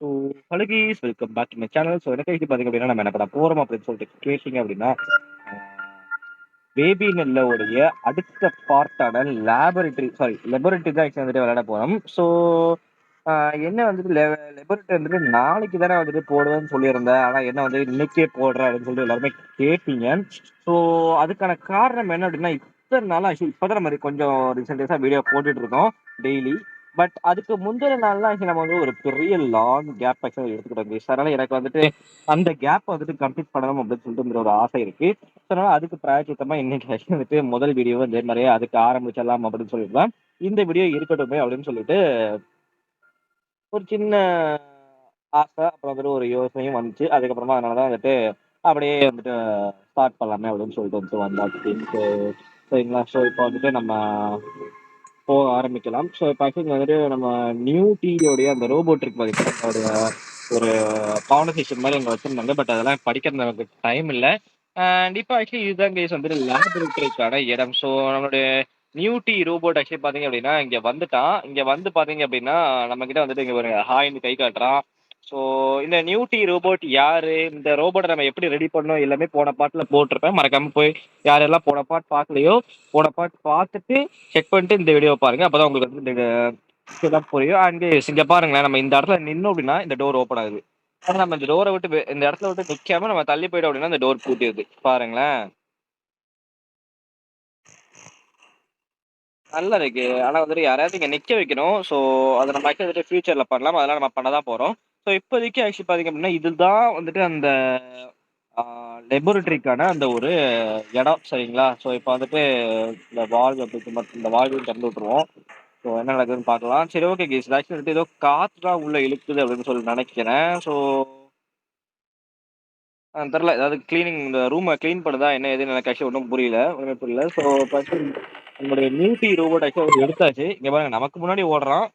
So hello guys welcome back to my channel. So எனக்கு இது பார்த்தீங்க அப்படின்னா நம்ம என்ன பண்ண போகிறோம் அப்படின்னு சொல்லிட்டு கேட்டிங்க அப்படின்னா பேபி நெல்லோடைய அடுத்த பார்ட்டான லெபரட்டரி தான் ஆக்சுவலி வந்துட்டு விளையாட போகிறோம். ஸோ என்ன வந்துட்டு லெபரட்டரி வந்துட்டு நாளைக்கு தானே வந்துட்டு போடுவேன்னு சொல்லியிருந்தேன். ஆனால் என்ன வந்து இன்னைக்கே போடுறேன் அப்படின்னு சொல்லிட்டு எல்லாருமே கேட்பீங்க. ஸோ அதுக்கான காரணம் என்ன அப்படின்னா இத்தனை நாள் ஆக்சுவலி இப்போ தான் நம்ம கொஞ்சம் ரீசெண்ட் டேஸாக வீடியோ போட்டுட்டு இருக்கோம் டெய்லி. பட் அதுக்கு முந்தின நாள்லாம் ஆக்சுவலி நம்ம வந்து ஒரு பெரிய லாங் கேப் ஆக்சுவலி எடுத்துக்கிட்டோம் guys. அதனால எனக்கு வந்துட்டு அந்த கேப் வந்துட்டு கம்ப்ளீட் பண்ணணும் அப்படின்னு சொல்லிட்டு ஒரு ஆசை இருக்கு. ஸோ அதனால அதுக்கு பிராயச்சித்தமா இன்னைக்கு actually வந்துட்டு முதல் வீடியோ வந்து நிறைய அதுக்கு ஆரம்பிச்சிடலாம் அப்படின்னு சொல்லிட்டு இந்த வீடியோ இருக்கட்டுமே அப்படின்னு சொல்லிட்டு ஒரு சின்ன ஆசை, அப்புறம் வந்துட்டு ஒரு யோசனையும் வந்துச்சு. அதுக்கப்புறமா அதனால தான் வந்துட்டு அப்படியே வந்துட்டு ஸ்டார்ட் பண்ணலாமே அப்படின்னு சொல்லிட்டு வந்துட்டு வந்தாச்சு. ஸோ சரிங்களா. ஸோ இப்போ வந்துட்டு நம்ம போக ஆரம்பிக்கலாம். ஸோ இப்போ ஆக்சுவலி வந்துட்டு நம்ம நியூ டியோடைய அந்த ரோபோட் இருக்கு பார்த்தீங்கன்னா, அதோட ஒரு கான்வர்சேஷன் மாதிரி அங்கே வச்சிருந்தாங்க. பட் அதெல்லாம் படிக்கிறது நமக்கு டைம் இல்லை. அண்ட் இப்போ ஆக்சுவலி இதுதான் கேஸ் வந்துட்டு லேபரேட்டரிக்கான இடம். ஸோ நம்மளுடைய நியூ டி ரோபோட் ஆக்சுவலி பார்த்தீங்க அப்படின்னா இங்கே வந்துட்டான். இங்கே வந்து பார்த்தீங்க அப்படின்னா நம்ம கிட்ட வந்துட்டு இங்கே ஒரு ஹாய்னு கை காட்டுறான். ஸோ இந்த நியூ டி ரோபோட் யாரு, இந்த ரோபோட்டை நம்ம எப்படி ரெடி பண்ணோம் எல்லாமே போன பாட்டில் போட்டிருப்பேன். மறக்காம போய் யாரெல்லாம் போன பாட் பார்க்கலையோ போன பாட் பார்த்துட்டு செக் பண்ணிட்டு இந்த வீடியோ பாருங்க. அப்பதான் உங்களுக்கு வந்து இந்த இதெல்லாம் புரியும். அண்ட் இங்க பாருங்களேன், நம்ம இந்த இடத்துல நின்னோம் அப்படின்னா இந்த டோர் ஓப்பன் ஆகுது. ஆனா நம்ம இந்த டோரை விட்டு இந்த இடத்துல விட்டு நிக்காம நம்ம தள்ளி போயிட்டோம் அப்படின்னா இந்த டோர் பூட்டிடுது. பாருங்களேன், நல்லா இருக்கு. ஆனா வந்துட்டு யாரையாவது இங்க நிக்க வைக்கணும். ஸோ அதை நம்ம ஆக்சுவலி வந்துட்டு ஃபியூச்சர்ல பண்ணலாம். அதெல்லாம் நம்ம பண்ணதான் போறோம். ஸோ இப்போதைக்கு ஆக்சுவலி பாத்தீங்க அப்படின்னா இதுதான் வந்துட்டு அந்த லெபோரட்டரிக்கான அந்த ஒரு இடம். சரிங்களா. ஸோ இப்போ வந்துட்டு இந்த வால்வ் இந்த வால்வையும் திறந்து விட்டுருவோம். ஸோ என்ன நடக்குதுன்னு பார்க்கலாம். சரி, ஓகே கேஸ். ஆக்சுவலி வந்துட்டு ஏதோ காற்று தான் உள்ள இழுக்குது அப்படின்னு சொல்லி நினைக்கிறேன். ஸோ தெரில, ஏதாவது கிளீனிங் இந்த ரூமை க்ளீன் பண்ணுதா என்ன ஏதுன்னு எனக்கு ஆக்சுவலி ஒன்றும் புரியல, ஒன்றுமே புரியல. ஸோ ஃபர்ஸ்ட் நம்மளுடைய நியூட்டி ரோபோட் ஆக்சுவலி எடுத்தாச்சு. இங்கே பாருங்க, நமக்கு முன்னாடி ஓடுறான்.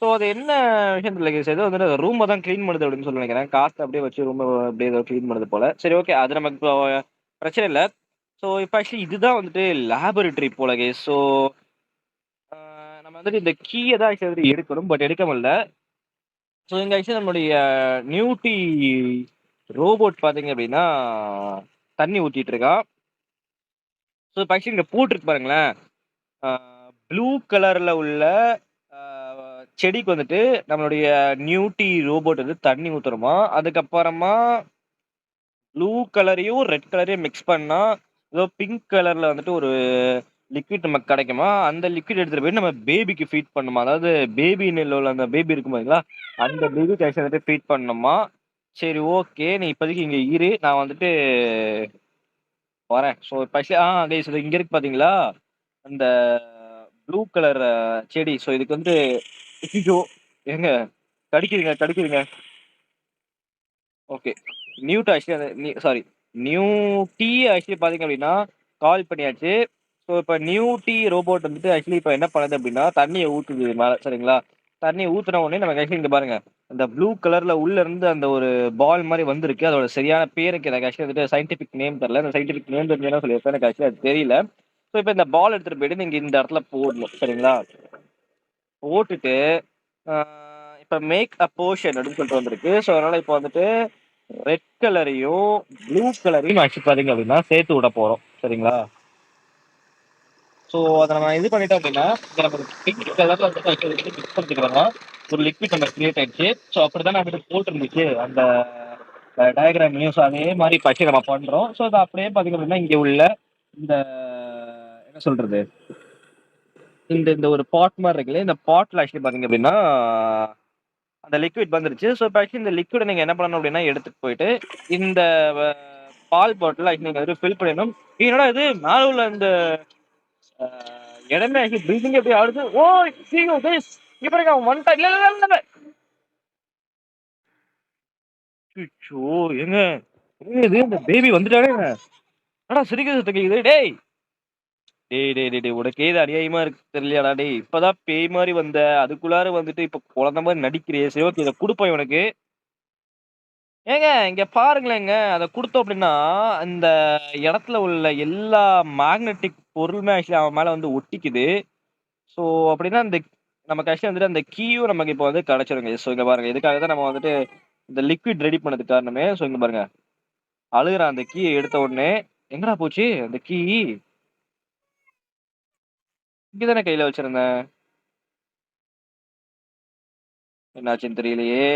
ஸோ அது என்ன விஷயம் தெரியல கேஸ். ஏதோ வந்துட்டு ரூமை தான் க்ளீன் பண்ணுது அப்படின்னு சொல்லி நினைக்கிறேன். காற்று அப்படியே வச்சு ரூமை அப்படியே ஏதோ க்ளீன் பண்ணுது போல. சரி, ஓகே, அது நமக்கு இப்போ பிரச்சனை இல்லை. ஸோ இப்போ ஆக்சுவலி இதுதான் வந்துட்டு லேபரேட்டரி போல கேஸ். ஸோ நம்ம வந்துட்டு இந்த கீயை தான் ஆக்சுவலி வந்துட்டு எடுக்கணும். பட் எடுக்க முடியல. ஸோ இங்க ஆக்சுவலி நம்மளுடைய நியூட்டி ரோபோட் பார்த்தீங்க அப்படின்னா தண்ணி ஊத்திட்டு இருக்கான். ஸோ இப்போ ஆக்சுவலி இங்க போட்டிருக்கு பாருங்களேன், ப்ளூ கலர்ல உள்ள செடிக்கு வந்துட்டு நம்மளுடைய நியூட்டி ரோபோட் வந்து தண்ணி ஊத்துறோமா. அதுக்கப்புறமா ப்ளூ கலரையும் ரெட் கலரையும் மிக்ஸ் பண்ணா ஏதோ பிங்க் கலர்ல வந்துட்டு ஒரு லிக்விட் நமக்கு கிடைக்குமா. அந்த லிக்விட் எடுத்துட்டு போய் நம்ம பேபிக்கு ஃபீட் பண்ணுமா. அதாவது பேபி நெல்ல அந்த பேபி இருக்கும் பாத்தீங்களா, அந்த பேபிக்கு ஆக்சுவலி வந்துட்டு ஃபீட் பண்ணணுமா. சரி, ஓகே, நீ இப்போதைக்கு இங்க இரு, நான் வந்துட்டு வரேன். ஸோ இப்போ கைஸ் இது இங்க இருக்கு பாத்தீங்களா, அந்த ப்ளூ கலர் செடி. ஸோ இதுக்கு வந்து ஐயோ, ஏங்க கடிக்குதுங்க கடிக்குதுங்க. ஓகே, நியூட் ஆக்சுவலி சாரி நியூ டீ ஆக்சுவலி பாத்தீங்க அப்படின்னா கால் பண்ணியாச்சு. ஸோ இப்போ நியூ டீ ரோபோட் வந்துட்டு ஆக்சுவலி இப்போ என்ன பண்ணுது அப்படின்னா தண்ணியை ஊத்துது மேலே. சரிங்களா. தண்ணியை ஊத்துன உடனே நமக்கு ஆக்சுவலி இங்க பாருங்க, அந்த ப்ளூ கலர்ல உள்ள இருந்து அந்த ஒரு பால் மாதிரி வந்திருக்கு. அதோட சரியான பேருக்கு எனக்கு ஆக்சுவலி வந்துட்டு சயின்டிபிக் நேம் தெரியல. அந்த சயின்டிபிக் நேம் தெரிஞ்சா சொல்லியிருப்பேன், எனக்கு ஆக்சுவலி அது தெரியல. ஸோ இப்போ இந்த பால் எடுத்துட்டு போயிட்டு நீங்க இந்த இடத்துல போடணும். சரிங்களா. போட்டுட்டு இப்போ மேக் அ போர்ஷன் அப்படின்னு சொல்லிட்டு வந்திருக்கு. ஸோ அதனால இப்போ வந்துட்டு ரெட் கலரையும் ப்ளூ கலரையும் ஆக்சுவலி பாத்தீங்க அப்படின்னா சேர்த்து விட போறோம். சரிங்களா. ஸோ அதை நம்ம இது பண்ணிட்டோம் அப்படின்னா இங்க நம்ம பிங்க் கலர்ல வந்துட்டு actually வந்து மிக்ஸ் பண்ணிக்கிறோம். ஒரு லிக்விட் நம்ம கிரியேட் ஆயிடுச்சு. ஸோ அப்படிதான் நம்ம வந்துட்டு போட்டுருந்துச்சு அந்த டயக்ராம்லையும். ஸோ அதே மாதிரி பச்சு நம்ம பண்றோம். ஸோ அது அப்படியே பாத்தீங்க அப்படின்னா இங்க உள்ள இந்த என்ன சொல்றது, இந்த இந்த ஒரு பாட் மாதிரி இருக்குல்ல, இந்த பாட்ல ஆக்சுவலி பாத்தீங்க அப்படின்னா அந்த லிக்விட் வந்துருச்சு. ஸோ இப்போ ஆக்சுவலி இந்த லிக்விடை நீங்க என்ன பண்ணணும் அப்படின்னா எடுத்துட்டு போயிட்டு இந்த பால் பாட்டில் ஆக்சுவலி நீங்க வந்து ஃபில் பண்ணிடணும். என்னடா இது மேல உள்ள இந்த இடமே ஆக்சுவலி பில்டிங் எப்படி ஆடுது. ஓ சீக்கிரம் கைஸ், இங்க பாருங்க, அவன் வந்துட்டான். இல்ல இல்ல இல்ல இல்ல. அச்சோ, ஏங்க இது இந்த பேபி வந்துட்டானே. ஆனா சிரிக்கிறது சத்தம் கேக்குது. டேய் டேய் டேய் டேய் டேய், உனக்கு ஏது அநியாயமா இருக்கு தெரியலையாடா. டேய் இப்பதான் பேய் மாதிரி வந்த, அதுக்குள்ளார வந்துட்டு இப்ப குழந்தை மாதிரி நடிக்கிறியே. சரி, ஓகே, இதை கொடுப்போம் இவனுக்கு. ஏங்க இங்க பாருங்களேங்க, அத குடுத்தோம் அப்படின்னா, அந்த இடத்துல உள்ள எல்லா மேக்னெட்டிக் பொருளுமே ஆக்சுவலி அவன் மேல வந்து ஒட்டிக்குது. ஸோ அப்படின்னா இந்த நமக்கு ஆக்சுவலி வந்துட்டு அந்த கீயும் நமக்கு இப்போ வந்து கிடைச்சிருங்க. ஸோ இங்க பாருங்க. இதுக்காக தான் நம்ம வந்துட்டு இந்த லிக்விட் ரெடி பண்ணதுக்கு காரணமே. ஸோ இங்க பாருங்க. அழுகுறான் அந்த கீய எடுத்த உடனே. எங்கடா போச்சு அந்த கீ? இங்க தானே கையில வச்சிருந்தேன். என்னாச்சுன்னு தெரியலையே!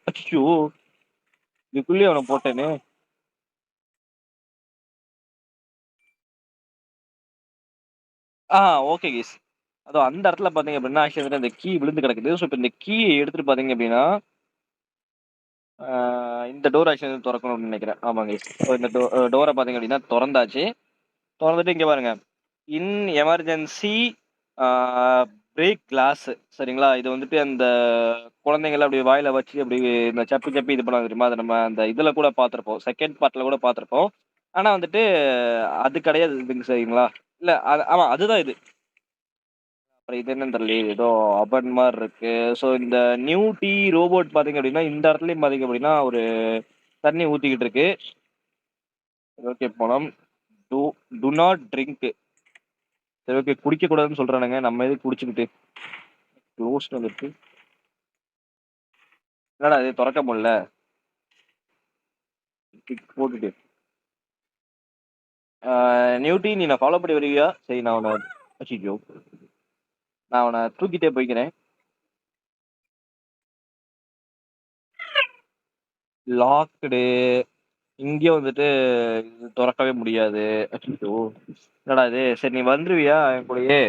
அச்சச்சோ! இதுக்குள்ளயே அவன போட்டேனே! ஆ ஓகே கெஸ். அதோ அந்த இடத்துல பார்த்தீங்க அப்டின்னா, ஆக்சுவலி வந்துட்டு அந்த கீ விழுந்து கிடக்குது. ஸோ இப்ப இந்த கீய எடுத்துட்டு பார்த்தீங்க அப்டின்னா, ஆ இந்த டோர் ஆக்சுவலி தொறக்கணும் அப்டின்னு நெனைக்கிறேன். ஆமாங்க கெஸ். ஸோ இந்த டோர பார்த்தீங்க அப்டின்னா தொறந்தாச்சு. தொறந்துட்டு இங்க பாருங்க. In emergency ah break glass சரிங்களா? இது வந்துட்டு அந்த குழந்தைங்கலாம் அப்டி வாயில வச்சு அப்டி இந்த சப்பி சப்பி இது பண்ணுவாங்க தெரியுமா? அத நம்ம அந்த இதுல கூட பார்த்துருப்போம். செகண்ட் பார்ட்ல கூட பார்த்துருப்போம். ஆனா வந்துட்டு அது கிடையாது இதுங்க சரிங்களா? இல்ல ஆமா அதுதான் இது. அப்புறம் இது என்னன்னு தெரியலையே! ஏதோ அபன் மாரி இருக்கு. ஸோ இந்த நியூ டீ ரோபோட் பார்த்தீங்க அப்டின்னா, இந்த இடத்துலயும் பார்த்தீங்க அப்டின்னா, ஒரு தண்ணி ஊத்திக்கிட்டு இருக்கு. ஓகே போலாம். Do do not drink. சரி ஓகே. குடிக்க கூடாதுன்னு சொல்றானுங்க. நம்ம எதுக்கு குடிச்சுக்கிட்டு? க்ளோஸ்ட்ன்னு வந்திருக்கு. என்னடா இது தொறக்க முடியல. கிக் போட்டுட்டு. நியூட்டி நீ என்ன ஃபாலோ பண்ணி வருவியா? சரி நான் உன்ன அய்யய்யோ! நான் உன்ன தூக்கிட்டே போய்க்கிறேன். லாக்டு. இங்கேயும் வந்துட்டு இது தொறக்கவே முடியாது. அச்சச்சோ! என்னடா இது? சரி நீ வந்துருவியா என் கூடயே?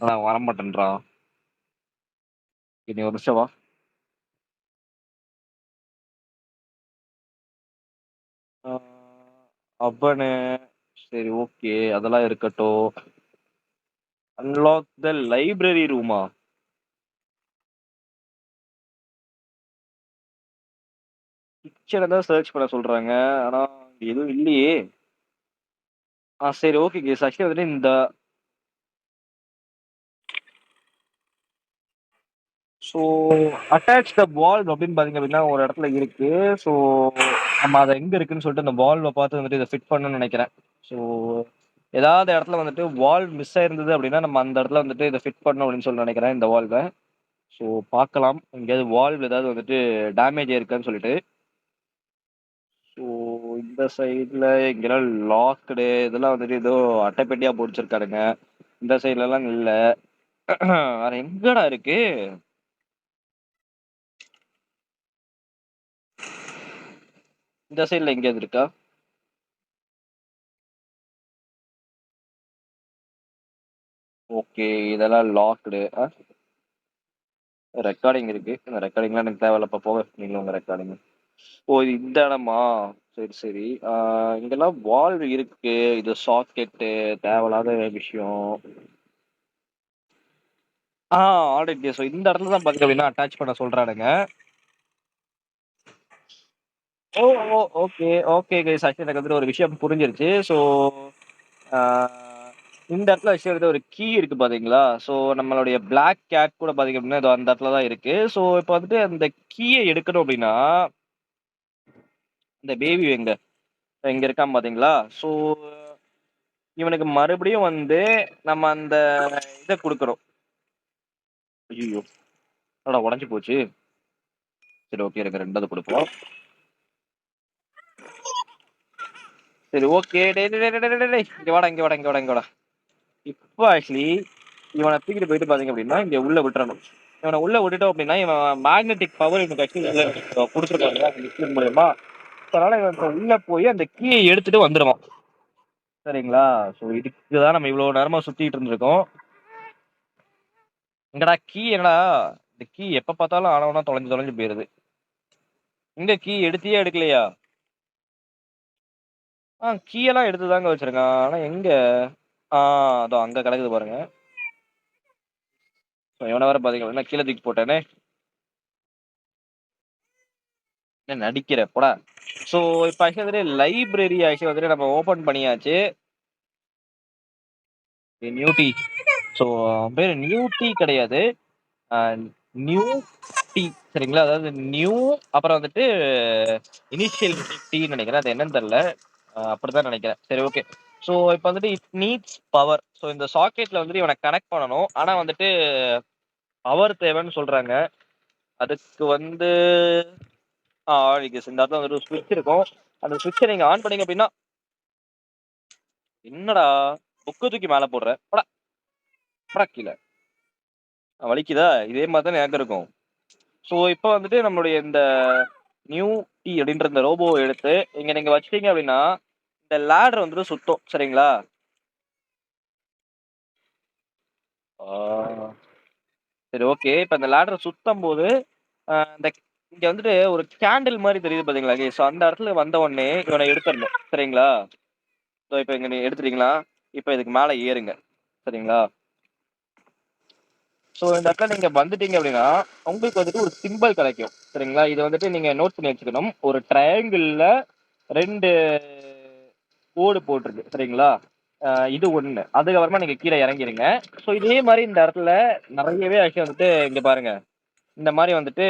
ஆனா வரமாட்டேன்றான். நீ ஒரு நிமிஷம் வா. ஆ அப்பனு சரி ஓகே. அதெல்லாம் இருக்கட்டும். அன்லாக் த லைப்ரரி ரூமா? கிச்சன தான் சர்ச் பண்ண சொல்றாங்க. ஆனா எதுவும் இல்லையே! சரி ஓகே கேஸ். ஆக்சுவலி வந்துட்டு இந்த ஸோ அட்டாச் த வால்வ் அப்படின்னு பார்த்தீங்க அப்படின்னா, ஒரு இடத்துல இருக்கு. ஸோ நம்ம அத எங்க இருக்குன்னு சொல்லிட்டு அந்த வால்வ பார்த்து வந்துட்டு இத ஃபிட் பண்ணணும்னு நெனைக்கிறேன். ஸோ ஏதாவது இடத்துல வந்துட்டு வால்வ் மிஸ் ஆயிருந்தது அப்படின்னா, நம்ம அந்த இடத்துல வந்துட்டு இத ஃபிட் பண்ணணும் அப்படின்னு சொல்லி நெனைக்கிறேன் இந்த வால்வ. ஸோ பார்க்கலாம். எங்கேயாவது வால்வ் ஏதாவது வந்துட்டு டேமேஜ் ஆயிருக்கான்னு சொல்லிட்டு. ஸோ இந்த சைடுல எங்கேயாவது லாக்டு இதெல்லாம் வந்துட்டு ஏதோ அட்டைப்பெட்டியா பொடிச்சிருக்கானுங்க. இந்த சைடுலலாம் இல்ல. வேற எங்கடா இருக்கு? இந்த சைடுல எங்கேயாவது இருக்கா? ஓகே. இதெல்லாம் லாக்டு. ரெக்கார்டிங் இருக்கு. இந்த ரெக்கார்டிங்லாம் எனக்கு தேவையில்லப்பா போங்க. நீங்களும் உங்க ரெக்கார்டிங். ஓ! இது இந்த இடமா? சரி, சரி. இங்கெல்லாம் வால்வு இருக்கு. இது சாக்கெட்டு தேவையில்லாத விஷயம். ஆ ஆல்ரைட். ஸோ இந்த இடத்துல தான் பார்த்தீங்க அப்படின்னா, அட்டாச் பண்ண சொல்றானுங்க. ஓ! ஓ! Okay, okay guys. ஆக்சுவலி எனக்கு வந்துட்டு ஒரு விஷயம் புரிஞ்சிருச்சு. ஸோ ஆ இந்த இடத்துல ஆக்சுவலி வந்து ஒரு கீ இருக்கு பார்த்தீங்களா? ஸோ நம்மளுடைய பிளாக் கேட் கூட பார்த்தீங்க அப்படின்னா, இதோ அந்த இடத்துல தான் இருக்கு. ஸோ இப்ப வந்துட்டு அந்த கீய எடுக்கணும் அப்படின்னா, இந்த பேபி எங்க? இங்க இருக்கான் பார்த்தீங்களா? ஸோ இவனுக்கு மறுபடியும் வந்து நம்ம அந்த இத குடுக்கணும். ஐய்யய்யோ! என்னடா உடைஞ்சு போச்சு. சரி ஓகே இருங்க 2வது குடுப்போம். சரி ஓகே. டேய் டேய் டேய் டேய் டேய் டேய். இங்க வாடா, இங்க வாடா, இங்க வாடா, இங்க வாடா. இப்போ ஆக்சுவலி இவன தூக்கிட்டு போயிட்டு பார்த்தீங்க அப்படின்னா, இங்க உள்ள விட்டுறணும். இவன உள்ள விட்டுட்டோம் அப்படின்னா, இவன் மேக்னெட்டிக் பவர் இவனுக்கு ஆக்சுவலி உள்ள குடுத்துருக்காங்க அந்த லிக்விட் மூலியமா. அதனால இவன் இப்ப உள்ள போய் அந்த கீய எடுத்துட்டு வந்துருவான். சரிங்களா? ஸோ இதுக்கு தான் நம்ம இவ்வளோ நேரமா சுத்திட்டு இருந்திருக்கோம். எங்கடா கீ எங்கடா? இந்த கீ எப்ப பார்த்தாலும் ஆனவனா தொலைஞ்சு தொலைஞ்சு போயிருது. எங்க கீ எடுத்தியா எடுக்கலையா? கீ எல்லாம் எடுத்து தாங்க வச்சிருக்கான். ஆனா எங்க? ஆ அதோ அங்க கிடக்குது பாருங்க. இவன வேற பாத்தீங்க அப்படின்னா கீழ தூக்கி போட்டேனே! என்ன நடிக்கிற போடா! ஸோ இப்ப ஆக்சுவலா வந்துட்டு லைப்ரரி ஆக்சுவலா வந்துட்டு நம்ம ஓப்பன் பண்ணியாச்சு. நியூட்டி. ஸோ அவன் பேரு நியூட்டி கிடையாது. அ நியூ டி சரிங்களா? அதாவது நியூ அப்புறம் வந்துட்டு இனிஷியல் டீன்னு நெனைக்கிறேன். அது என்னன்னு தெரியல. அப்படிதான் நெனைக்கிறேன். சரி ஓகே. ஸோ இப்ப வந்துட்டு இட் நீட்ஸ் பவர். ஸோ இந்த சாக்கெட்ல வந்துட்டு இவனை கனெக்ட் பண்ணணும். ஆனா வந்துட்டு பவர் தேவைன்னு சொல்றாங்க. அதுக்கு வந்து நீங்க இந்த இடத்துல வந்துட்டு ஒரு ஸ்விட்ச் இருக்கும். அந்த ஸ்விட்சை நீங்க ஆன் பண்ணீங்க அப்படின்னா என்னடா புக்கு தூக்கி மேல போடுற போடா போடா கீழே வலிக்குதா இதே மாதிரி தான் எனக்கு இருக்கும். ஸோ இப்போ வந்துட்டு நம்மளுடைய இந்த நியூ டி அப்படின்ற இந்த ரோபோ எடுத்து இங்க நீங்க வச்சிட்டீங்க அப்படின்னா இந்த லேடர் வந்துட்டு சுத்தம் சரிங்களா. சரி ஓகே. இப்ப இந்த லேடர் சுத்தம் போது இந்த இங்க வந்துட்டு ஒரு கேண்டில் மாதிரி தெரியுது பாத்தீங்களா. ஸோ அந்த இடத்துல வந்த உடனே இவனை எடுத்துடணும் சரிங்களா. ஸோ இப்போ இங்க நீ எடுத்துட்டீங்களா. இப்போ இதுக்கு மேல ஏறுங்க சரிங்களா. ஸோ இந்த இடத்துல நீங்க வந்துட்டீங்க அப்படின்னா உங்களுக்கு வந்துட்டு ஒரு சிம்பிள் கிடைக்கும் சரிங்களா. இது வந்துட்டு நீங்க நோட் பண்ணி வச்சுக்கணும். ஒரு ட்ரையாங்கிள்ல 2 கோடு போட்டிருக்கு சரிங்களா. இது ஒண்ணு. அதுக்கப்புறமா நீங்க கீழே இறங்கிருங்க. ஸோ இதே மாதிரி இந்த இடத்துல நிறையவே ஆக்சுவலி வந்துட்டு இங்க பாருங்க. இந்த மாதிரி வந்துட்டு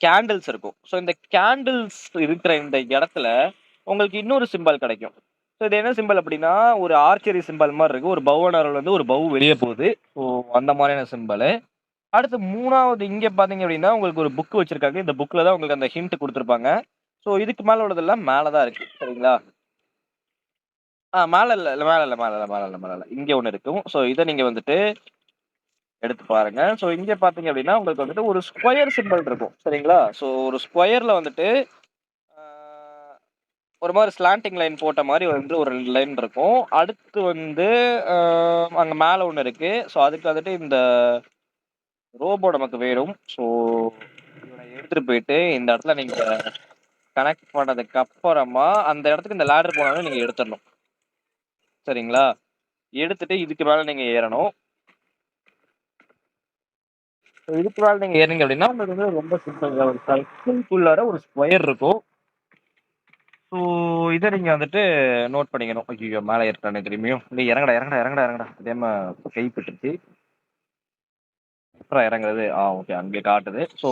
கேண்டில்ஸ் இருக்கும். ஸோ இந்த கேண்டில்ஸ் இருக்கிற இந்த இடத்துல உங்களுக்கு இன்னொரு சிம்பல் கிடைக்கும். ஸோ இது என்ன சிம்பல் அப்படின்னா ஒரு ஆர்ச்சரி சிம்பல் மாதிரி இருக்கு. ஒரு பவுனரில் வந்து ஒரு பவு வெளியே போகுது. ஸோ அந்த மாதிரியான சிம்பல். அடுத்து 3வது இங்க பாத்தீங்க அப்படின்னா உங்களுக்கு ஒரு புக் வச்சிருக்காங்க. இந்த புக்ல தான் உங்களுக்கு அந்த ஹிண்ட் கொடுத்துருப்பாங்க. ஸோ இதுக்கு மேல உள்ளதெல்லாம் மேல தான் இருக்கு சரிங்களா. மேல இல்ல இல்ல மேல இல்ல மேல இல்ல மேல இல்ல மேல இல்ல இங்க ஒண்ணு இருக்கும். ஸோ இதை நீங்க வந்துட்டு எடுத்து பாருங்க. ஸோ இங்க பாத்தீங்க அப்படின்னா உங்களுக்கு வந்துட்டு ஒரு ஸ்கொயர் சிம்பல் இருக்கும் சரிங்களா. ஸோ ஒரு ஸ்கொயர்ல வந்துட்டு ஆஹ், ஒரு மாதிரி ஸ்லாண்டிங் லைன் போட்ட மாதிரி வந்து ஒரு 2 லைன் இருக்கும். அடுத்து வந்து அங்க மேல ஒண்ணு இருக்கு. ஸோ அதுக்கு வந்துட்டு இந்த ரோபோ நமக்கு வேணும். ஸோ இவனை எடுத்துட்டு போயிட்டு இந்த இடத்துல நீங்க கனெக்ட் பண்ணதுக்கு அப்புறமா அந்த இடத்துக்கு இந்த லேடர் போனாலும் நீங்க எடுத்துடணும் சரிங்களா. எடுத்துட்டு இதுக்கு மேல நீங்க ஏறணும். இதுக்கு மேல நீங்க ஏறினீங்க அப்படின்னா உங்களுக்கு வந்து ரொம்ப சிம்பிள். ஒரு சர்க்கிள்குள்ளார ஒரு ஸ்கொயர் இருக்கும். ஸோ இதை நீங்க வந்துட்டு நோட் பண்ணிக்கணும். ஐயோ மேலே ஏறிட்டானே திரும்பியும். நீ இறங்கடா இறங்கடா இறங்கடா இறங்கடா அதேமா கைப்பட்டுருச்சு. அப்புறம் இறங்குறது ஓகே அங்கே காட்டுது. ஸோ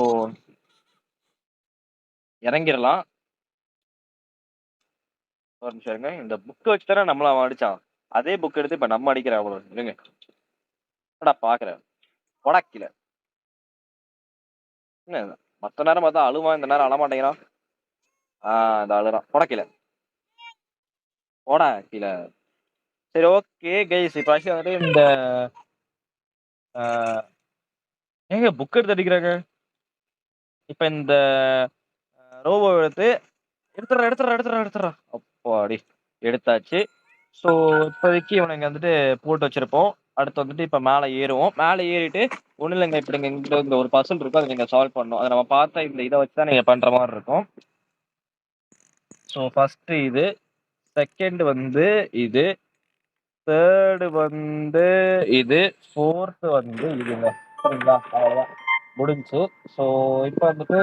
இறங்கிடலாம். ஒரு நிமிஷம் இருங்க. இந்த புக்கை வச்சு தானே நம்மள அவன் அடிச்சான். அதே புக் எடுத்து இப்ப நம்ம அடிக்கிற அவ்வளோ இருங்க. பாக்குறேன் உடக்கில என்ன மத்த நேரம் பார்த்தா அழுவான். இந்த நேரம் அழமாட்டேங்கிறான். இந்த அழுறான். உடக்கில ஓடா கீழ. சரி ஓகே கைஸ். இப்போ ஆக்சுவலி வந்துட்டு இந்த ஏங்க புக் எடுத்து அடிக்கிறாங்க. இப்ப இந்த ரோபோ எடுத்து எடுத்துறா அப்பாடி எடுத்தாச்சு. ஸோ இப்போதைக்கு இவனை இங்க வந்துட்டு போட்டு வச்சிருப்போம். அடுத்து வந்துட்டு இப்ப மேலே ஏறுவோம். மேலே ஏறிட்டு ஒன்றும் இல்லைங்க. இப்படி இங்க இந்த ஒரு பசில் இருக்கும். அதை நீங்க சால்வ் பண்ணணும். அதை நம்ம பார்த்தா இந்த இதை வச்சு தான் நீங்க பண்ற மாதிரி இருக்கும். ஸோ ஃபர்ஸ்ட் இது, செகண்ட் வந்து இது, தேர்டு வந்து இது, ஃபோர்த் வந்து இதுங்க சரிங்களா. அவ்வளோதான் முடிஞ்சு. ஸோ இப்போ வந்துட்டு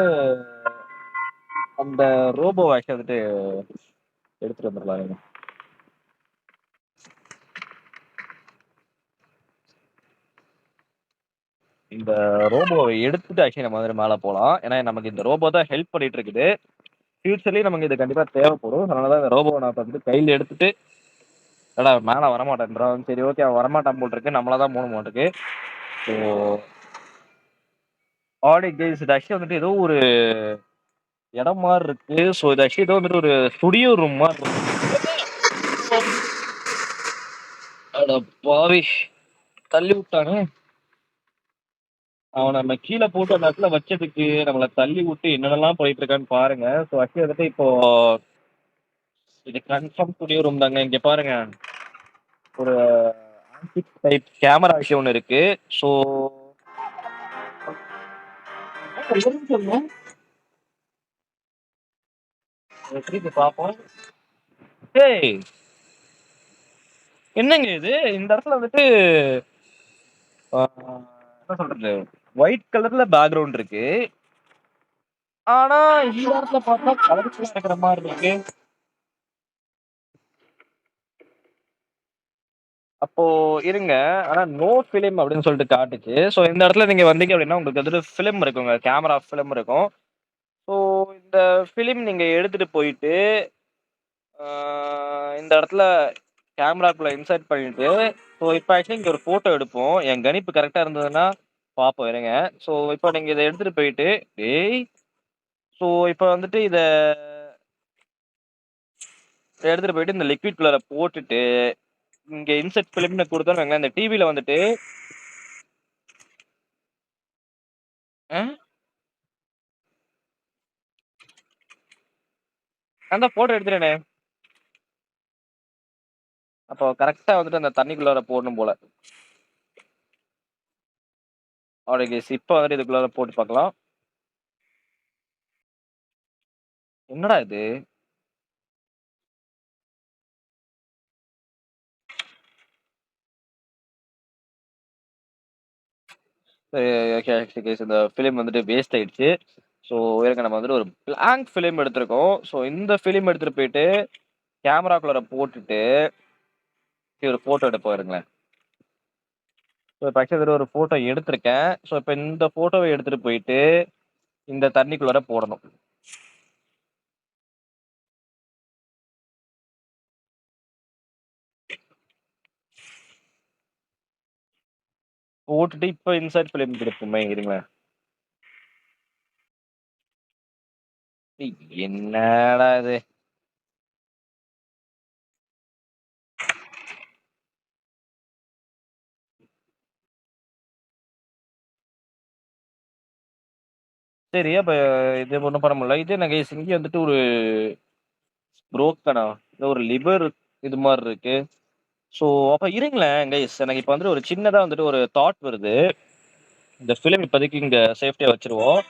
அந்த ரோபோ ஆக்சுவலி வந்துட்டு எடுத்துட்டு வந்துடலாம். இந்த ரோபோவை எடுத்துட்டு ஆக்சுவலி நம்ம வந்து மேலே போகலாம். ஏன்னா நமக்கு இந்த ரோபோ தான் ஹெல்ப் பண்ணிட்டு இருக்குது. ஃபியூச்சர்லயும் நமக்கு இது கண்டிப்பா தேவைப்படும். அதனாலதான் இந்த ரோபோவை நான் வந்து கையில் எடுத்துட்டு மேலே வரமாட்டேன்றான். சரி ஓகே அவன் வரமாட்டான் போல் இருக்கு. நம்மளாதான் மூணு மாட்டுக்கு. ஸோ ஆடி கேஸ் இது ஆக்சுவலி வந்துட்டு ஏதோ ஒரு இடம் மாதிரி இருக்கு. ஸோ இது ஆக்சுவலி ஏதோ வந்துட்டு ஒரு ஸ்டுடியோ ரூம் மாதிரி இருக்கு. பாவி தள்ளி விட்டானே. அவனை நம்ம கீழே போட்டு அந்த இடத்துல வச்சதுக்கு நம்மளை தள்ளி விட்டு என்னென்னலாம் போயிட்டு இருக்கான்னு பாருங்க. ஸோ ஆக்சுவலி வந்துட்டு இப்போ இது கன்ஃபார்ம் ஸ்டுடியோ ரூம் தாங்க. இங்க பாருங்க ஒரு டைப் கேமரா விஷயம் ஒன்று இருக்கு. ஸோ திருப்பி பார்ப்போம். ஏய் என்னங்க இது இந்த இடத்துல வந்துட்டு என்ன சொல்றது ஒயிட் கலர்ல பேக்ரவுண்ட் இருக்கு. ஆனா இந்த இடத்துல பார்த்தா கலர்ஃபுல்லா இருக்கிற மாதிரி இருக்கு. அப்போ இருங்க. ஆனா நோ ஃபிலிம் அப்படின்னு சொல்லிட்டு காட்டுச்சு. ஸோ இந்த இடத்துல நீங்க வந்தீங்க அப்படின்னா உங்களுக்கு வந்துட்டு ஃபிலிம் இருக்குங்க. கேமரா ஃபிலிம் இருக்கும். ஸோ இந்த ஃபிலிம் நீங்க எடுத்துட்டு போயிட்டு இந்த இடத்துல கேமராக்குள்ள இன்சர்ட் பண்ணிட்டு, ஸோ இப்ப ஆக்சுவலி இங்க ஒரு ஃபோட்டோ எடுப்போம். என் கணிப்பு கரெக்ட்டா இருந்ததுன்னா பார்ப்போம் இருங்க. ஸோ இப்ப நீங்க இத எடுத்துட்டு போயிட்டு டேய்! ஸோ இப்ப வந்துட்டு எடுத்துட்டு போயிட்டு இந்த லிக்விட் குள்ளார போட்டுட்டு, இங்க இன்சர்ட் ஃபிலிம்னு குடுத்தோம்னு வைங்களேன், இந்த டிவில வந்துட்டு அ நான் தான் ஃபோட்டோ எடுத்துட்டேனே! அப்போ கரெக்ட்டா வந்துட்டு அந்த தண்ணிக்குள்ளார போடணும் போல. அவ்வளோ கெஸ். இப்ப வந்துட்டு இதுக்குள்ளார போட்டு பார்க்கலாம். என்னடா இது? ஓகே கைஸ் இந்த ஃபிலிம் வந்துட்டு வேஸ்ட் ஆயிடுச்சு. ஸோ இருங்க நம்ம வந்துட்டு ஒரு பிளாங்க் ஃபிலிம் எடுத்திருக்கோம். ஸோ இந்த ஃபிலிம் எடுத்துட்டு போயிட்டு கேமராக்குள்ளார போட்டுட்டு ஒரு ஃபோட்டோ எடுப்போம் இருங்களேன். ஸோ இப்ப ஆக்சுவலி ஒரு ஃபோட்டோ எடுத்திருக்கேன். ஸோ இப்ப இந்த ஃபோட்டோவ எடுத்துட்டு போயிட்டு இந்த தண்ணிக்குள்ளார போடணும். போட்டுட்டு இப்ப இன்சர்ட் ஃபிலிம் குடுப்போமே இருங்களேன். என்னடா இது? சரி அப்ப இது ஒண்ணும் பண்ண முடியல. இது என்ன கைஸ் இங்க வந்துட்டு ஒரு புரோக்கனா? ஏதோ ஒரு லிவர் இது மாரி இருக்கு. ஸோ அப்ப இருங்களேன் கைஸ் எனக்கு இப்ப வந்துட்டு ஒரு சின்னதா வந்துட்டு ஒரு தாட் வருது. இந்த ஃபிலிம் இப்போதைக்கு இங்க சேஃப்டியா வச்சுருவோம்.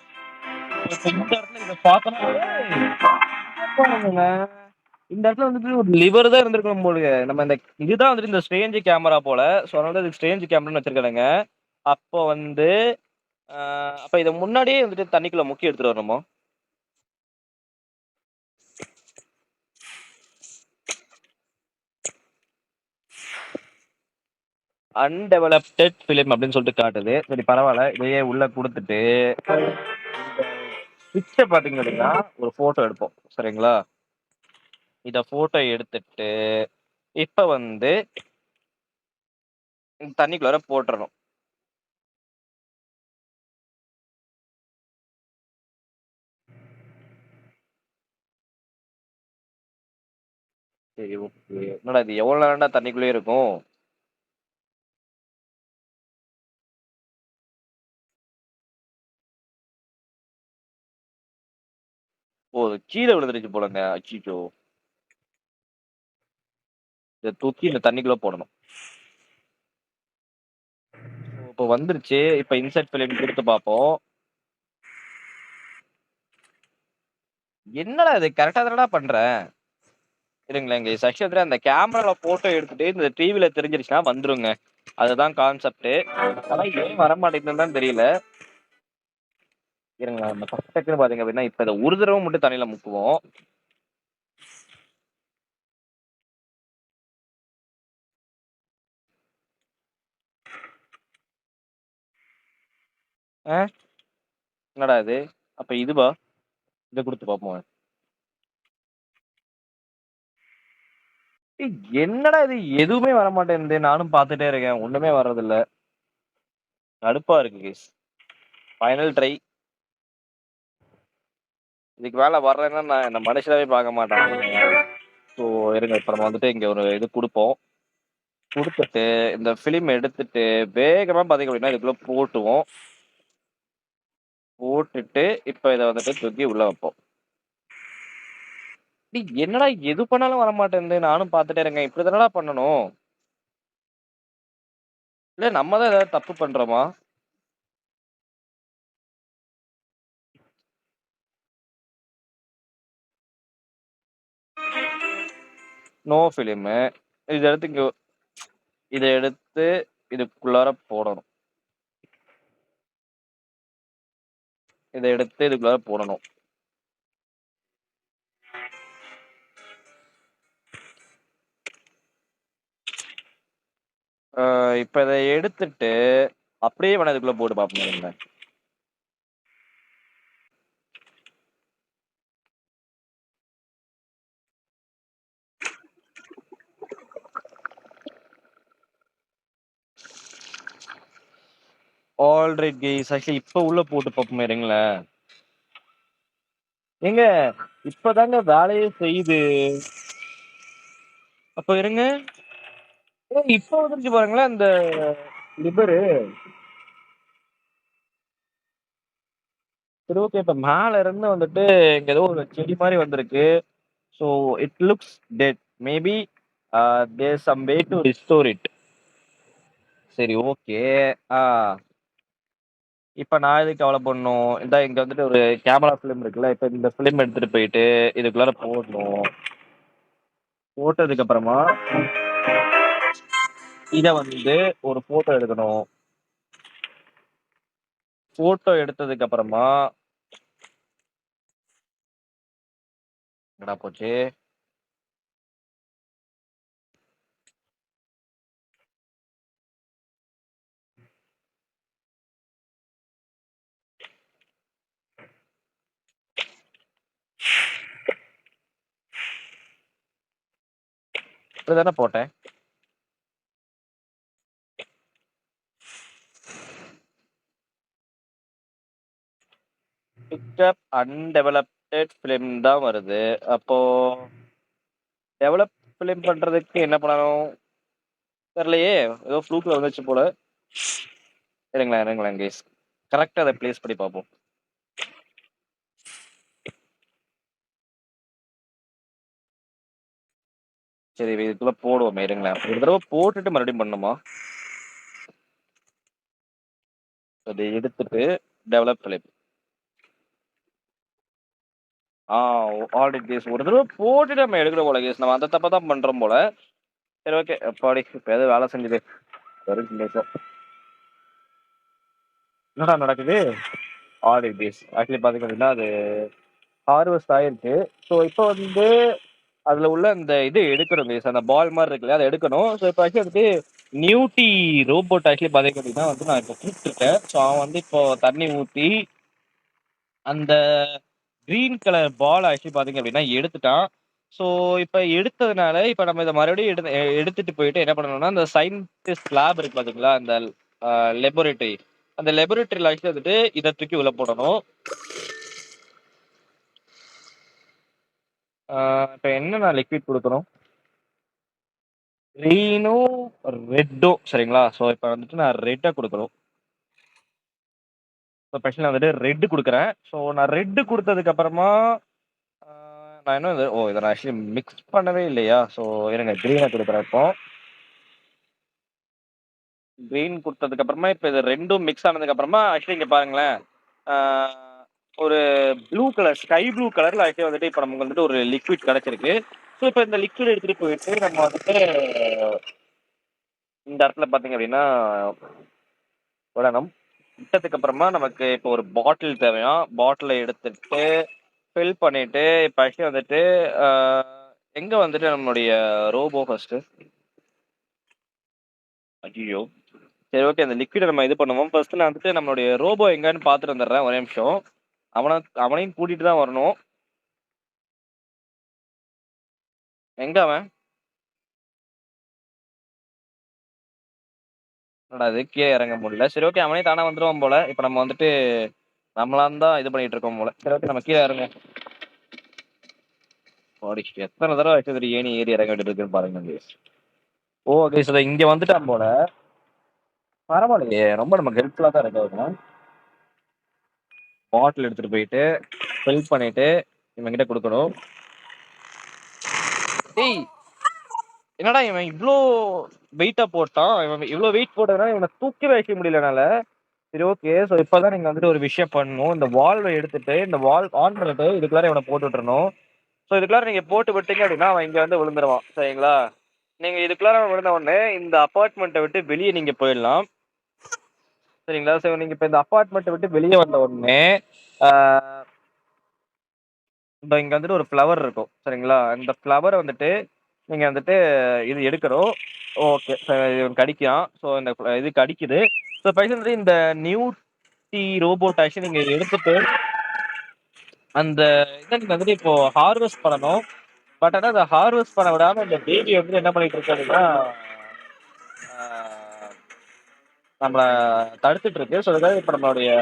இப்ப இந்த இடத்துல இத பார்த்தோம்னா பாருங்களேன். இந்த இடத்துல வந்துட்டு ஒரு லிவர் தான் இருந்திருக்கணும் போலயே. நம்ம இந்த இதுதான் வந்துட்டு இந்த ஸ்ட்ரேஞ்ச் கேமரா போல. ஸோ அதனால தான் இதுக்கு ஸ்ட்ரேஞ்ச் கேமரான்னு வச்சிருக்கானுங்க. அப்போ வந்து அ அப்ப இத முன்னாடியே வந்துட்டு தண்ணிக்குள்ள முக்கி எடுத்துட்டு வரணுமா? அன்டெவலப்டட் ஃபிலிம் அப்படின்னு சொல்லிட்டு காட்டுது. சரி பரவால்ல. இதையே உள்ள குடுத்துட்டு, இந்த ஸ்விட்ச பார்த்தீங்க அப்படின்னா, ஒரு ஃபோட்டோ எடுப்போம். சரிங்களா? இத ஃபோட்டோ எடுத்துட்டு, இப்ப வந்து இந்த தண்ணிக்குள்ளார போட்டுறணும். சரி ஓகே. என்னடா இது எவ்வளோ நேரம்டா தண்ணிக்குள்ளேயே இருக்கும்? ஓ! கீழ விழுந்துருச்சு போலங்க. அச்சச்சோ! இத தூக்கி இந்த தண்ணிக்குள்ள போடணும். இப்போ வந்துருச்சு. இப்ப இன்சர்ட் ஃபிலிம் குடுத்து பார்ப்போம். என்னடா இது கரெக்ட்டா தானடா பண்றேன். இருங்களேன் கைஸ். ஆக்சுவலா அந்த கேமரால ஃபோட்டோ எடுத்துட்டு இந்த டிவில தெரிஞ்சிருச்சுன்னா வந்துருங்க. அதுதான் கான்செப்ட்டு. ஆனா ஏன் வரமாட்டேங்குதுன்னு தான் தெரியல. இருங்க நம்ம டக்கு டக்குன்னு பார்த்தீங்க அப்படின்னா, இப்ப இத ஒரு தடவ மட்டும் தண்ணீல முக்குவோம். ஆ என்னடா இது? அப்ப இதுவா? இத குடுத்து பார்ப்போம். ஏய் என்னடா இது எதுவுமே வரமாட்டேன்து. நானும் பார்த்துட்டே இருக்கேன். ஒண்ணுமே வர்றதில்ல. கடுப்பா இருக்கு கைஸ். Final try. இதுக்கு மேல வரலன்னா நான் என்ன மனுஷனாவே பார்க்க மாட்டாங்க. ஸோ இருங்க இப்ப நம்ம வந்துட்டு இங்க ஒரு இது குடுப்போம். குடுத்துட்டு இந்த ஃபிலிம் எடுத்துட்டு வேகமா பார்த்தீங்க அப்படின்னா, இதுக்குள்ள போட்டுருவோம். போட்டுட்டு இப்ப இத வந்துட்டு தூக்கி உள்ள வைப்போம். டேய் என்னடா எது பண்ணாலும் வரமாட்டேன்து. நானும் பார்த்துட்டே இருக்கேன். இப்படி தானடா பண்ணணும்? இல்ல நம்ம தான் ஏதாவது தப்பு பண்றோமா? No film. இத எடுத்து இத எடுத்து இதுக்குள்ளார போடணும். இத எடுத்து இதுக்குள்ளார போடணும். இப்ப இத எடுத்துட்டு அப்படியே வேணா இதுக்குள்ள போட்டு பார்ப்போம் இருங்களேன். ஆல்ரைட் கைஸ், ஆக்சுவலி இப்ப உள்ள போட்டு பார்ப்போம் இருங்களேன். ஏங்க இப்பதாங்க வேலையே செய்யுது. அப்ப இருங்க. இப்ப வந்துருச்சு பாருங்களேன் அந்த லிபரு. சரி ஓகே. இப்ப மேல இருந்து வந்துட்டு இங்க ஏதோ ஒரு செடி மாரி வந்திருக்கு. So it looks dead. Maybe there some way to restore it. சரி ஓகே. ஆ இப்ப நான் எதுக்கு கவலைப்படணும்? இந்தா இங்க வந்துட்டு ஒரு கேமரா ஃபிலிம் இருக்குல்ல. இப்ப இந்த ஃபிலிம் எடுத்துட்டு போயிட்டு இதுக்குள்ளார போடணும். போட்டதுக்கு அப்புறமா இத வந்து ஒரு ஃபோட்டோ எடுக்கணும். ஃபோட்டோ எடுத்ததுக்கு அப்புறமா எங்கடா போச்சு? இப்படிதானே போட்டேன். பிக்சர் அன்டெவலப்டட் ஃபிலிம் தான் வருது. அப்போ டெவலப் ஃபிலிம் பண்றதுக்கு என்ன பண்ணணும்? தெரியலையே. ஏதோ ஃப்ளூக்ல வந்துச்சு போல. இருங்களேன் கைஸ். கரெக்ட்டா அத பிளேஸ் பண்ணி பார்ப்போம். சரி இதுக்குள்ள போடுவோமே இருங்களேன். ஒரு தடவ போட்டுட்டு மறுபடியும் பண்ணணுமா? அத எடுத்துட்டு டெவலப் ஃபிலிம். ஆ ஆல்ரைட் கைஸ். ஒரு தடவ போட்டுட்டு நம்ம எடுக்கணும் போல கைஸ். நம்ம அந்த தப்ப தான் பண்றோம் போல. சரி ஓகே. அப்பாடி இப்ப ஏதோ வேலை செஞ்சது. வெரி சந்தோஷம். என்னடா நடக்குது? Alright guys. ஆக்சுவலி பாத்தீங்க அப்படின்னா அது ஹார்வெஸ்ட் ஆயிருக்கு. ஸோ இப்போ வந்து அதுல உள்ள அந்த இது எடுக்கணும் கைஸ். அந்த பால் மாரி இருக்குல்ல அத எடுக்கணும். ஸோ இப்போ ஆக்சுவலி வந்துட்டு நியூட்டி ரோபோட் ஆக்சுவலி பாத்தீங்க அப்படின்னா வந்து நான் இப்போ கூப்பிட்டுருக்கேன். ஸோ அவன் வந்து இப்போ தண்ணி ஊத்தி அந்த கிரீன் கலர் பால் ஆக்சுவலி பாத்தீங்க அப்படின்னா எடுத்துட்டான். ஸோ இப்ப எடுத்ததுனால இப்ப நம்ம இத மறுபடியும் எடுத்துட்டு போயிட்டு என்ன பண்ணணும்னா, அந்த சயின்டிஸ்ட் லேப் இருக்கு பாத்தீங்களா? அந்த லெபோரட்டரி. அந்த லெபோரட்டரில ஆக்சுவலி வந்துட்டு இத தூக்கி உள்ள போடணும். இப்ப என்ன நான் லிக்விட் குடுக்கணும்? கிரீனும், ரெட்டும் சரிங்களா? ஸோ இப்ப வந்துட்டு நான் ரெட்ட குடுக்கணும். ஸோ ஸ்பெஷலா வந்துட்டு ரெட் குடுக்குறேன். ஸோ நான் ரெட் குடுத்ததுக்கு அப்புறமா ஆ நான் இன்னும் இத நான் ஆக்சுவலி மிக்ஸ் பண்ணவே இல்லையா? ஸோ இருங்க கிரீன குடுக்குறேன் இப்போ. கிரீன் குடுத்ததுக்கு அப்புறமா இப்ப இது 2ம் மிக்ஸ் ஆனதுக்கு அப்புறமா ஆக்சுவலி இங்க பாருங்களேன். ஆ ஒரு ப்ளூ கலர் ஸ்கை ப்ளூ கலர்ல ஆக்சுவலி வந்துட்டு இப்ப நமக்கு வந்துட்டு ஒரு லிக்விட் கிடைச்சிருக்கு. ஸோ இப்ப இந்த லிக்விட் எடுத்துட்டு போயிட்டு நம்ம வந்துட்டு இந்த இடத்துல பார்த்தீங்க அப்படின்னா விடணும். விட்டதுக்கு அப்புறமா நமக்கு இப்போ ஒரு பாட்டில் தேவையாம். பாட்டில எடுத்துட்டு ஃபில் பண்ணிட்டு இப்ப ஆக்சுவலி வந்துட்டு ஆ எங்க வந்துட்டு நம்மளுடைய ரோபோ ஃபர்ஸ்ட்டு? ஐய்யயோ! சரி ஓகே. அந்த லிக்விட நம்ம இது பண்ணுவோம். ஃபர்ஸ்ட் நான் வந்துட்டு நம்மளுடைய ரோபோ எங்கன்னு பார்த்துட்டு வந்துடுறேன். ஒரே நிமிஷம். அவனையும் கூட்டிட்டு தான் வரணும். எங்க அவன்? என்னடா இது கீழ இறங்க முடியல. சரி ஓகே. அவனே தானா வந்துருவான் போல. இப்ப நம்ம வந்துட்டு நம்மளாம் தான் இது பண்ணிட்டு இருக்கோம் போல. சரி ஓகே நம்ம கீழ இறங்குவோம். அப்பாடி! எத்தன தடவ ஆக்சுவலி ஏணி ஏறி இறங்க வேண்டியது இருக்குன்னு பாருங்க கைஸ். ஓ கைஸ் இதோ இங்க வந்துட்டான் போல. பரவாயில்லையே! ரொம்ப நமக்கு ஹெல்ப்ஃபுல்லா தான் இருக்கு அவன். பாட்டில் எடுத்துட்டு போயிட்டு ஃபில் பண்ணிட்டு இவன்கிட்ட குடுக்கணும். டேய்! என்னடா இவன் இவ்ளோ வெயிட்டா போட்டான்? இவன் இவ்ளோ வெயிட் போட்டதுனால இவன தூக்கவே வைக்க முடியல என்னால. சரி ஓகே. ஸோ இப்பதான் நீங்க வந்துட்டு ஒரு விஷயம் பண்ணணும். இந்த வால்வ எடுத்துட்டு இந்த வால்வ் ஆன் பண்ணிட்டு இதுக்குள்ளார இவன போட்டு விட்டுறணும். ஸோ இதுக்குள்ளார நீங்க போட்டு விட்டீங்க அப்படின்னா, அவன் இங்க வந்து விழுந்துருவான். சரிங்களா? நீங்க இதுக்குள்ளார விழுந்த உடனே இந்த அபார்ட்மெண்ட்ட விட்டு வெளிய நீங்க போயிடலாம். சரிங்களா? ஸோ நீங்க இப்ப இந்த அபார்ட்மெண்ட்ட விட்டு வெளிய வந்த உடனே, ஆ இப்ப இங்க வந்துட்டு ஒரு ஃப்ளவர் இருக்கும். சரிங்களா? இந்த ஃப்ளவர வந்துட்டு நீங்க வந்துட்டு இது எடுக்கணும். ஓகே. இவன் கடிக்கிறான். ஸோ இந்த இது கடிக்குது. ஸோ பைசல் இந்த நியூட்டி ரோபோட் ஆக்சுவலி நீங்க எடுத்துட்டு அந்த இத நீங்க வந்துட்டு இப்போ ஹார்வெஸ்ட் பண்ணணும். பட் ஆனா அத ஹார்வெஸ்ட் பண்ண விடாம இந்த பேபி வந்து என்ன பண்ணிட்டு இருக்கு அப்படின்னா, ஆ நம்மள தடுத்துட்டு இருக்கு. ஸோ அதுக்காக இப்ப நம்மளுடைய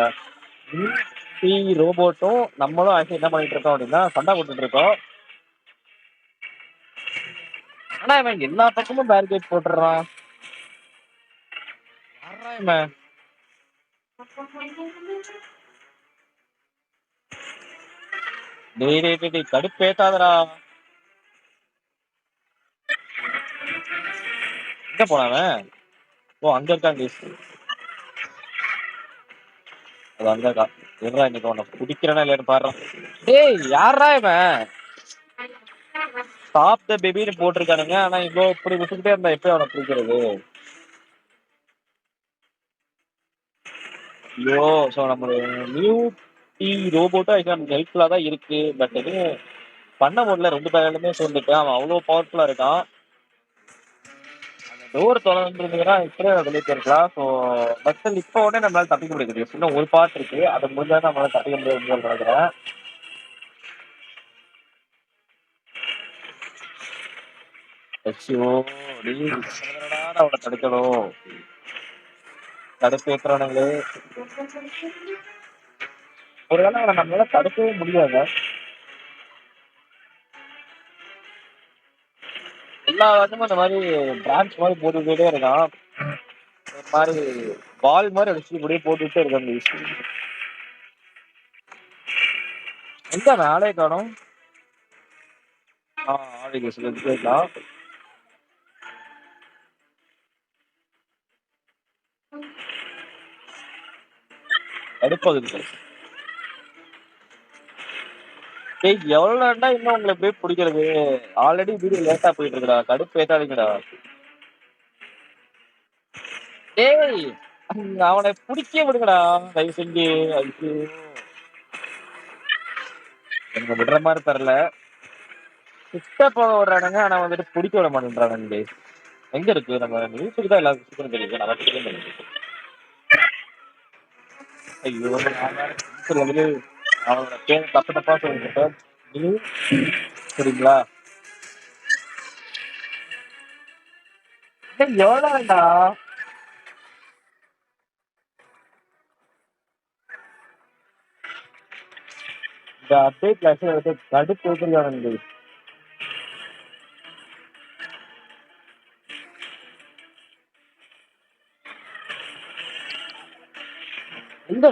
ரோபோட்டும் நம்மளும் ஆக்சுவலி என்ன பண்ணிட்டு இருக்கோம் அப்படின்னா சண்டை போட்டுட்டு இருக்கோம். ஆனா இவன் எல்லா பக்கமும் பேரிகேட் போட்டுறான். யாரா இவன்? டேய் டேய் டேய் கடுப்பேத்தாதடா. எங்க போனாவன்? ஓ அங்க இருக்கான் கேஸ். அது அங்க இருக்கா. இருடா இன்னைக்கு உன்னை பிடிக்கிறேன்னா இல்லையான்னு பாடுறான். டேய் யாரா இவன்? ஸ்டாப் த பேபின்னு போட்டிருக்கானுங்க. ஆனா இவ்வளோ இப்படி விட்டுக்கிட்டே இருந்தா எப்படி அவனை பிடிக்கிறது? ஐயோ ஸோ நம்மளுடைய நியூ ரோபோட்டும் ஆக்சுவலா நமக்கு ஹெல்ப்ஃபுல்லா தான் இருக்கு. பட் எதுவும் பண்ண முடியல. 2 பேராலுமே சேர்ந்துட்டு அவன் அவ்வளோ பவர்ஃபுல்லா இருக்கான். அந்த டோர் திறந்துருந்ததுன்னா இப்படியே வெளியே போயிருக்கலாம். ஸோ பட் இப்போ உடனே நம்மளால தப்பிக்க முடியாது. இன்னும் ஒரு பார்ட் இருக்கு. அதை முடிஞ்சா நம்மளால தப்பிக்க முடியாதுன்னு நினைக்கிறேன். ஐயோ டேய் அவனை தடுக்கணும். தடுப்பு ஏத்துறானுங்களே. ஒருவேளை அவனை நம்மளால தடுக்கவே முடியாது. எல்லா வாட்டமும் இந்த மாதிரி பிரான்ச் மாதிரி போட்டுக்கிட்டே இருக்கான். ஒரு மாதிரி பால் மாதிரி அடிச்சு இப்படியே போட்டுக்கிட்டே இருக்கான் இந்த விஷயம். எங்க அவன் ஆளே காணும். ஆடிக்கு சொல்லிருக்கான். அடுப்பது டேய் எவ்வளவு நேரம்டா இன்னும் உங்களை போய் பிடிக்கிறது? ஆல்ரெடி வீடியோ லேட்டா போயிட்டு இருக்குடா. கடுப்பு ஏத்தாதீங்கடா. டேய் அவனை பிடிக்க விடுங்கடா தயவு செஞ்சு. ஐயோ எனக்கு விடுற மாதிரி தரல. கிட்ட போக விடுறானுங்க. ஆனா வந்துட்டு பிடிக்க விட மாட்டேன்றானுங்க. எங்க இருக்கு நம்ம நியூஸுக்கு தான் எல்லாரும் சீக்கிரம் தெரியுது. நமக்கு தெரியும். ஐயோ நான் வேற வந்துட்டு அவனோட பேர் தப்பு தப்பா சொல்லிட்டு சரிங்களா? எவ்வளோடா இந்த அப்டேட் கிளாஸ் கடுப்பு வைக்கிறானுங்க. எங்க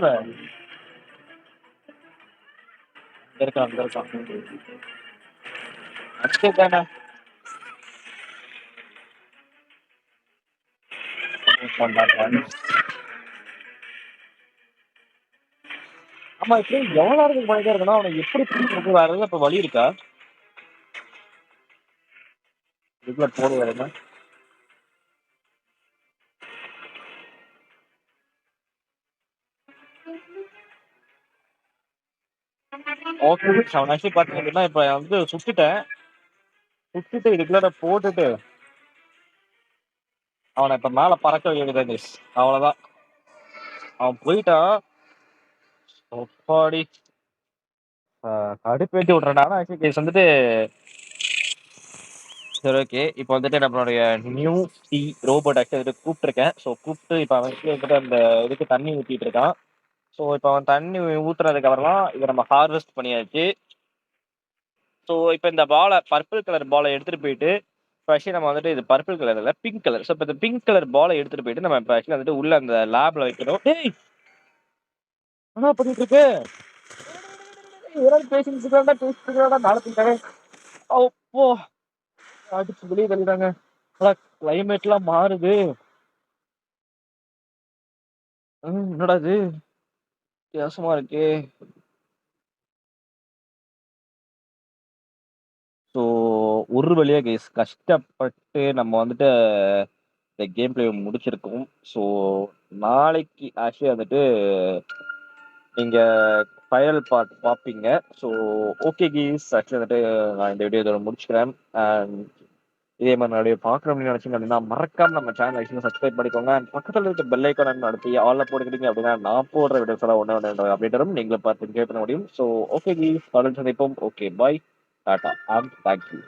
இருக்கான் அங்க இருக்கான். அப்டேட் தானே ஆமா இப்படி எவ்வளவு நேரத்துக்கு பண்ணிட்டே இருக்கணும். அவனை எப்படி பிடிக்கிறது? வேற ஏதாவது இப்ப வழி இருக்கா? இதுக்குள்ள போடு வேற. ஓகே அவன் ஆக்சுவலி பாத்தீங்க அப்படின்னா இப்ப வந்து சுத்திட்டு இதுக்குள்ள போட்டுட்டு அவனை இப்ப மேல பறக்க வைக்கிறது. அவ்வளவுதான் அவன் போயிட்டான். ஒப்பாடி கடுப்பேத்தி விட்றேன். ஆனா ஆக்சுவலி கேஸ் வந்துட்டு சரி ஓகே. இப்போ வந்துட்டு நம்மளுடைய நியூ ரோபோட் ஆக்சுவலி கூப்பிட்டுருக்கேன். ஸோ கூப்பிட்டு இப்போ அவன் வந்துட்டு அந்த இதுக்கு தண்ணி ஊத்திட்டு இருக்கான். ஸோ இப்போ அவன் தண்ணி ஊத்துறதுக்கு அப்புறமா இதை நம்ம ஹார்வெஸ்ட் பண்ணியாச்சு. ஸோ இப்போ இந்த பர்பிள் கலர் பாலை எடுத்துட்டு போயிட்டு ஆக்சுவலி நம்ம வந்துட்டு இது பர்பிள் கலர் இல்லை பிங்க் கலர். ஸோ இப்போ இந்த பிங்க் கலர் பாலை எடுத்துட்டு போயிட்டு நம்ம இப்போ ஆக்சுவலி வந்துட்டு உள்ள அந்த லேப்ல வைக்கணும். டேய் என்ன பண்ணிட்டு இருக்கு? பேசிட்டு இருக்காடா நாளைக்கு அப்போ அடிச்சு வெளியே தள்ளிட்டாங்க. கிளைமேட் எல்லாம் மாறுது. என்னடா இது வித்தியாசமா இருக்கு. ஸோ ஒரு வழியா கேஸ் கஷ்டப்பட்டு நம்ம வந்துட்டு இந்த கேம் பிளே முடிச்சிருக்கோம். ஸோ நாளைக்கு ஆக்சுவலி வந்துட்டு நீங்க ஃபைனல் பார்ட் பார்ப்பீங்க. ஸோ ஓகே கீஸ் ஆக்சுவலி வந்துட்டு நான் இந்த வீடியோ இதோட முடிச்சுக்கிறேன். அண்ட் இதே மாதிரி நிறைய பார்க்கணும் அப்படின்னு நினைச்சீங்க அப்படின்னா மறக்காம நம்ம சேனல் ஆக்சுவலி சப்ஸ்கிரைப் பண்ணிக்கோங்க. அண்ட் பக்கத்தில் இருக்க பெல் ஐக்கான் நடத்தி ஆல்ல போட்டுக்கிட்டீங்க அப்படின்னா நான் போடுற வீடியோஸ் எல்லாம் ஒன்று அப்படின்ட்டு நீங்களும் பார்த்து என்ஜாய் பண்ண முடியும். ஸோ ஓகே கீஸ் தொடர்ந்து சந்திப்போம். Okay bye Tata and thank you.